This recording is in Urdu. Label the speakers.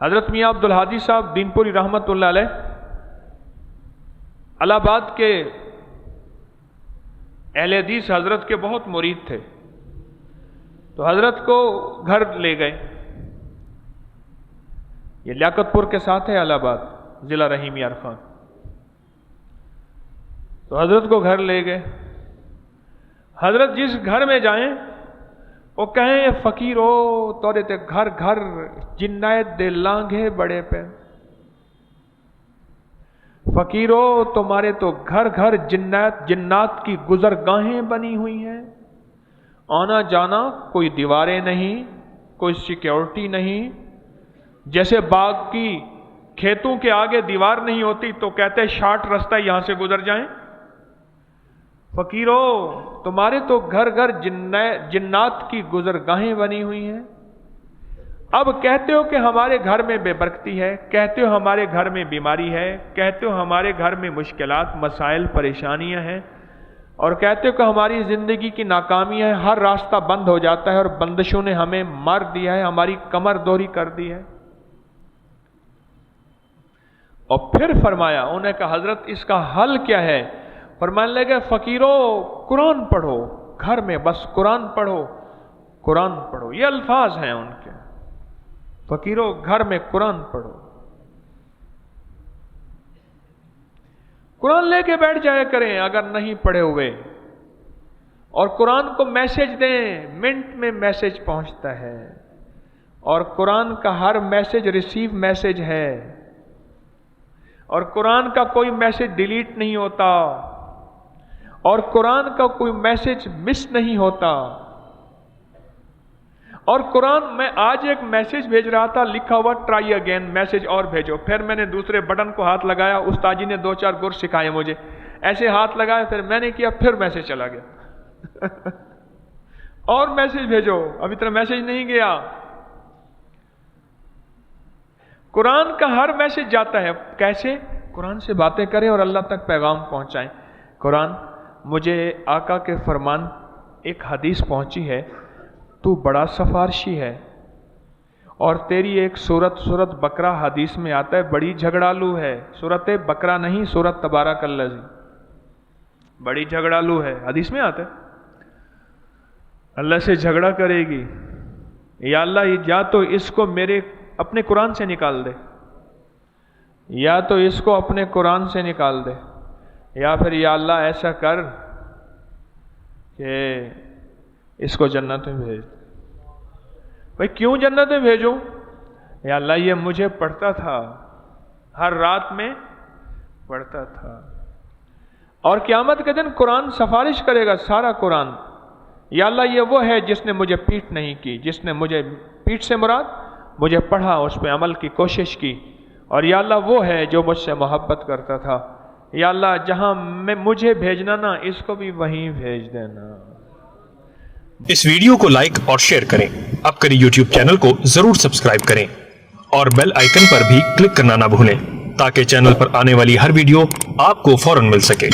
Speaker 1: حضرت میاں عبدالہادی صاحب دینپوری رحمۃ اللہ علیہ الہ آباد کے اہل حدیث حضرت کے بہت مرید تھے، تو حضرت کو گھر لے گئے. یہ لیاقت پور کے ساتھ ہے الہ آباد، ضلع رحیم یار خان. تو حضرت کو گھر لے گئے. حضرت جس گھر میں جائیں وہ کہیں یہ فقیر ہو تورے تے گھر گھر جنایت دے لانگھے بڑے پہ، فقیر ہو تمہارے تو گھر گھر جنات کی گزرگاہیں بنی ہوئی ہیں، آنا جانا کوئی دیواریں نہیں، کوئی سیکیورٹی نہیں. جیسے باغ کی کھیتوں کے آگے دیوار نہیں ہوتی تو کہتے شارٹ رستہ یہاں سے گزر جائیں. فقیرو تمہارے تو گھر گھر جنات کی گزرگاہیں بنی ہوئی ہیں. اب کہتے ہو کہ ہمارے گھر میں بے برکتی ہے، کہتے ہو ہمارے گھر میں بیماری ہے، کہتے ہو ہمارے گھر میں مشکلات مسائل پریشانیاں ہیں، اور کہتے ہو کہ ہماری زندگی کی ناکامی ہے، ہر راستہ بند ہو جاتا ہے اور بندشوں نے ہمیں مار دیا ہے، ہماری کمر دوری کر دی ہے. اور پھر فرمایا، انہوں نے کہا حضرت اس کا حل کیا ہے؟ فرمانے لگے فقیرو قرآن پڑھو، گھر میں بس قرآن پڑھو، قرآن پڑھو. یہ الفاظ ہیں ان کے، فقیرو گھر میں قرآن پڑھو. قرآن لے کے بیٹھ جایا کریں اگر نہیں پڑھے ہوئے، اور قرآن کو میسج دیں، منٹ میں میسج پہنچتا ہے، اور قرآن کا ہر میسج ریسیو میسج ہے، اور قرآن کا کوئی میسج ڈیلیٹ نہیں ہوتا، اور قرآن کا کوئی میسج مس نہیں ہوتا. اور قرآن میں آج ایک میسج بھیج رہا تھا، لکھا ہوا ٹرائی اگین، میسج اور بھیجو. پھر میں نے دوسرے بٹن کو ہاتھ لگایا، استاد جی نے 2-4 گر سکھائے مجھے، ایسے ہاتھ لگایا، پھر میں نے کیا، پھر میسج چلا گیا. اور میسج بھیجو، ابھی تک میسج نہیں گیا. قرآن کا ہر میسج جاتا ہے. کیسے؟ قرآن سے باتیں کریں اور اللہ تک پیغام پہنچائیں. قرآن، مجھے آقا کے فرمان ایک حدیث پہنچی ہے، تو بڑا سفارشی ہے، اور تیری ایک سورت بقرہ حدیث میں آتا ہے بڑی جھگڑالو ہے. سورت بقرہ نہیں، سورت تبارک الذی، بڑی جھگڑالو ہے، حدیث میں آتا ہے. اللہ سے جھگڑا کرے گی، یا اللہ یا تو اس کو میرے اپنے قرآن سے نکال دے، یا تو اس کو اپنے قرآن سے نکال دے، یا پھر یا اللہ ایسا کر کہ اس کو جنت میں بھیج. بھائی کیوں جنت میں بھیجوں؟ یا اللہ یہ مجھے پڑھتا تھا، ہر رات میں پڑھتا تھا. اور قیامت کے دن قرآن سفارش کرے گا، سارا قرآن. یا اللہ یہ وہ ہے جس نے مجھے پیٹ نہیں کی، جس نے مجھے پیٹ سے مراد مجھے پڑھا، اس پہ عمل کی کوشش کی. اور یا اللہ وہ ہے جو مجھ سے محبت کرتا تھا. یا اللہ جہاں میں مجھے بھیجنا نا، اس کو بھی وہیں بھیج دینا.
Speaker 2: اس ویڈیو کو لائک اور شیئر کریں. اب کریں یوٹیوب چینل کو ضرور سبسکرائب کریں اور بیل آئیکن پر بھی کلک کرنا نہ بھولیں، تاکہ چینل پر آنے والی ہر ویڈیو آپ کو فوراً مل سکے.